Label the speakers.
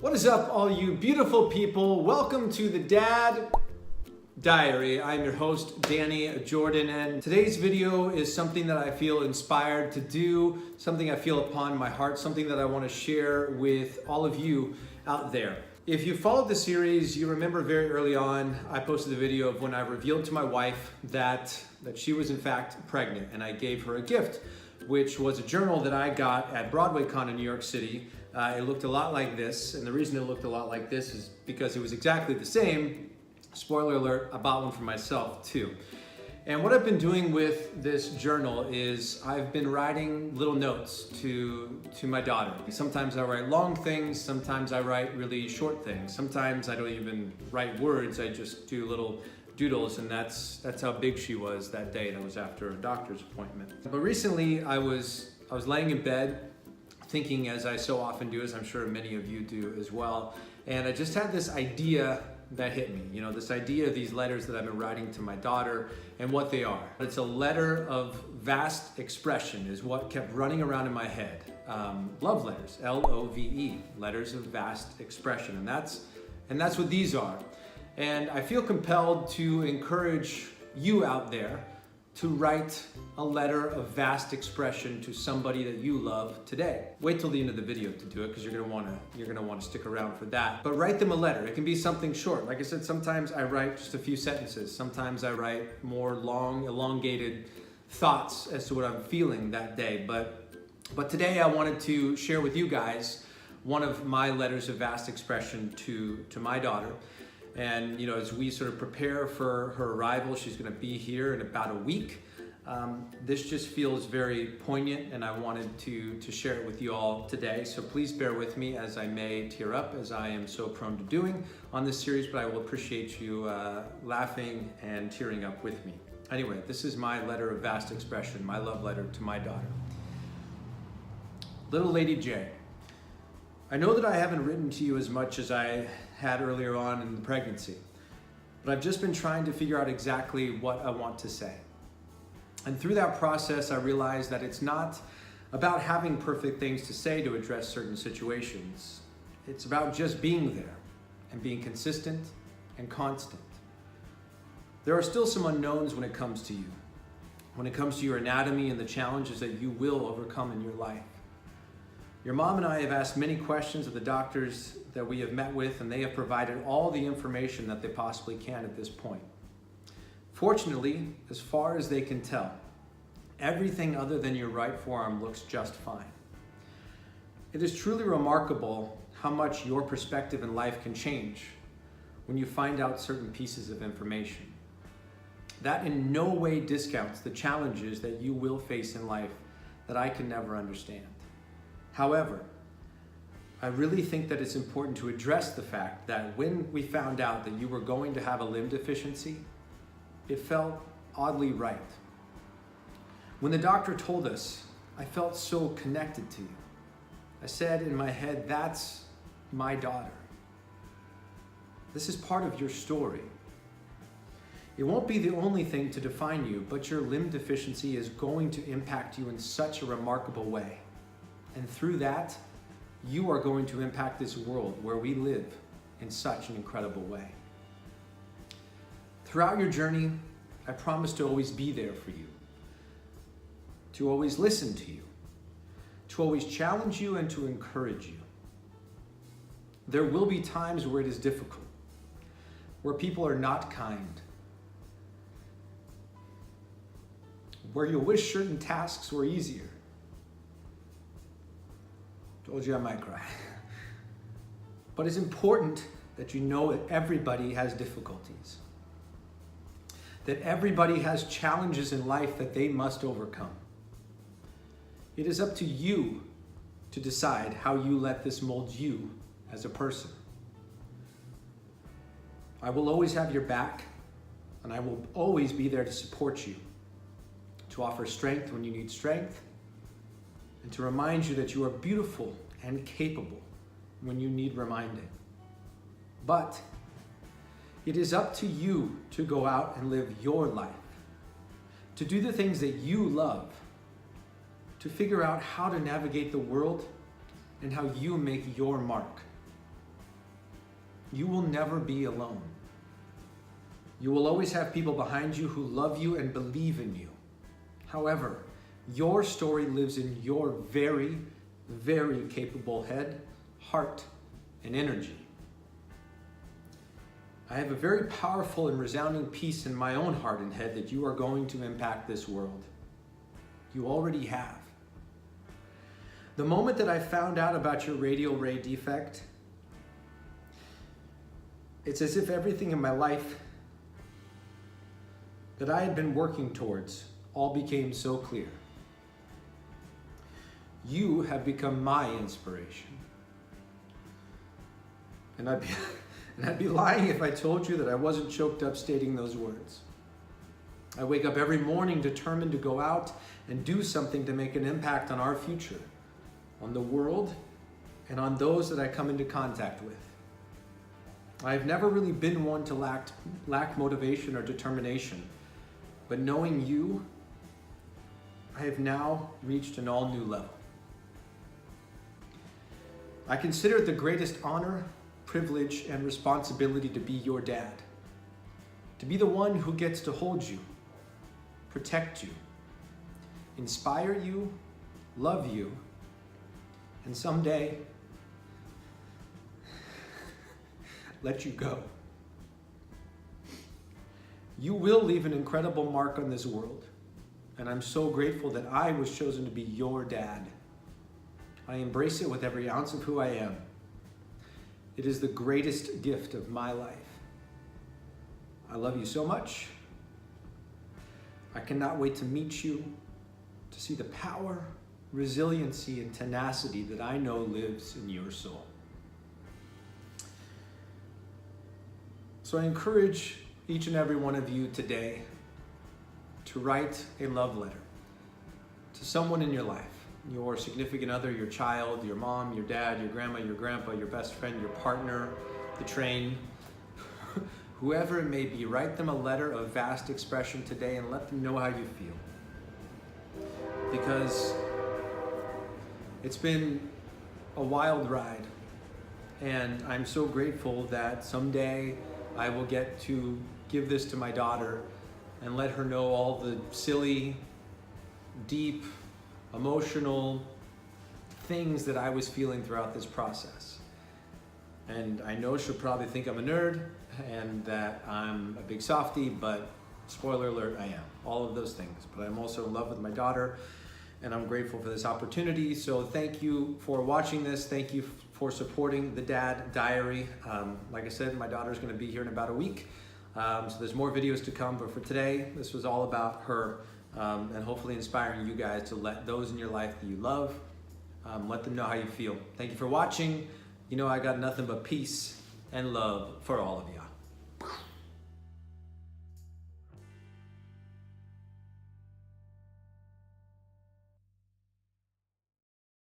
Speaker 1: What is up, all you beautiful people? Welcome to the Dad Diary. I'm your host, Danny Jordan, and today's video is something that I feel inspired to do, something I feel upon my heart, something that I want to share with all of you out there. If you followed the series, you remember very early on, I posted a video of when I revealed to my wife that she was in fact pregnant, and I gave her a gift, which was a journal that I got at BroadwayCon in New York City. It looked a lot like this, and the reason it looked a lot like this is because it was exactly the same. Spoiler alert, I bought one for myself too. And what I've been doing with this journal is I've been writing little notes to my daughter. Sometimes I write long things, sometimes I write really short things. Sometimes I don't even write words, I just do little doodles, and that's how big she was that day. That was after a doctor's appointment. But recently I was laying in bed thinking, as I so often do, as I'm sure many of you do as well, and I just had this idea that hit me. You know, this idea of these letters that I've been writing to my daughter and what they are. It's a letter of vast expression is what kept running around in my head. Love letters, L-O-V-E, letters of vast expression, and that's what these are. And I feel compelled to encourage you out there to write a letter of vast expression to somebody that you love today. Wait till the end of the video to do it, because you're gonna wanna stick around for that. But write them a letter. It can be something short. Like I said, sometimes I write just a few sentences. Sometimes I write more long, elongated thoughts as to what I'm feeling that day. But today I wanted to share with you guys one of my letters of vast expression to my daughter. And you know, as we sort of prepare for her arrival, she's going to be here in about a week. This just feels very poignant, and I wanted to share it with you all today. So please bear with me as I may tear up, as I am so prone to doing on this series, but I will appreciate you laughing and tearing up with me. Anyway, this is my letter of vast expression, my love letter to my daughter. Little Lady J, I know that I haven't written to you as much as I had earlier on in the pregnancy, but I've just been trying to figure out exactly what I want to say. And through that process, I realized that it's not about having perfect things to say to address certain situations. It's about just being there and being consistent and constant. There are still some unknowns when it comes to you, when it comes to your anatomy and the challenges that you will overcome in your life. Your mom and I have asked many questions of the doctors that we have met with, and they have provided all the information that they possibly can at this point. Fortunately, as far as they can tell, everything other than your right forearm looks just fine. It is truly remarkable how much your perspective in life can change when you find out certain pieces of information. That in no way discounts the challenges that you will face in life that I can never understand. However, I really think that it's important to address the fact that when we found out that you were going to have a limb deficiency, it felt oddly right. When the doctor told us, I felt so connected to you. I said in my head, that's my daughter. This is part of your story. It won't be the only thing to define you, but your limb deficiency is going to impact you in such a remarkable way. And through that, you are going to impact this world where we live in such an incredible way. Throughout your journey, I promise to always be there for you, to always listen to you, to always challenge you and to encourage you. There will be times where it is difficult, where people are not kind, where you'll wish certain tasks were easier. Told you I might cry. But it's important that you know that everybody has difficulties, that everybody has challenges in life that they must overcome. It is up to you to decide how you let this mold you as a person. I will always have your back, and I will always be there to support you, to offer strength when you need strength, and to remind you that you are beautiful and capable when you need reminding. But it is up to you to go out and live your life, to do the things that you love, to figure out how to navigate the world and how you make your mark. you will never be alone. You will always have people behind you who love you and believe in you. However, your story lives in your very, very capable head, heart, and energy. I have a very powerful and resounding peace in my own heart and head that you are going to impact this world. You already have. The moment that I found out about your radial ray defect, it's as if everything in my life that I had been working towards all became so clear. You have become my inspiration. And I'd be lying if I told you that I wasn't choked up stating those words. I wake up every morning determined to go out and do something to make an impact on our future, on the world, and on those that I come into contact with. I've never really been one to lack motivation or determination, but knowing you, I have now reached an all-new level. I consider it the greatest honor, privilege, and responsibility to be your dad, to be the one who gets to hold you, protect you, inspire you, love you, and someday let you go. You will leave an incredible mark on this world, and I'm so grateful that I was chosen to be your dad. I embrace it with every ounce of who I am. It is the greatest gift of my life. I love you so much. I cannot wait to meet you, to see the power, resiliency, and tenacity that I know lives in your soul. So I encourage each and every one of you today to write a love letter to someone in your life, your significant other, your child, your mom, your dad, your grandma, your grandpa, your best friend, your partner, the train, whoever it may be. Write them a letter of vast expression today and let them know how you feel. Because it's been a wild ride, and I'm so grateful that someday I will get to give this to my daughter and let her know all the silly, deep, emotional things that I was feeling throughout this process. And I know she'll probably think I'm a nerd and that I'm a big softie, but spoiler alert, I am. All of those things. But I'm also in love with my daughter, and I'm grateful for this opportunity. So thank you for watching this. Thank you for supporting the Dad Diary. Like I said, my daughter's gonna be here in about a week. So there's more videos to come, but for today, this was all about her, and hopefully inspiring you guys to let those in your life that you love, let them know how you feel. Thank you for watching. You know I got nothing but peace and love for all of you.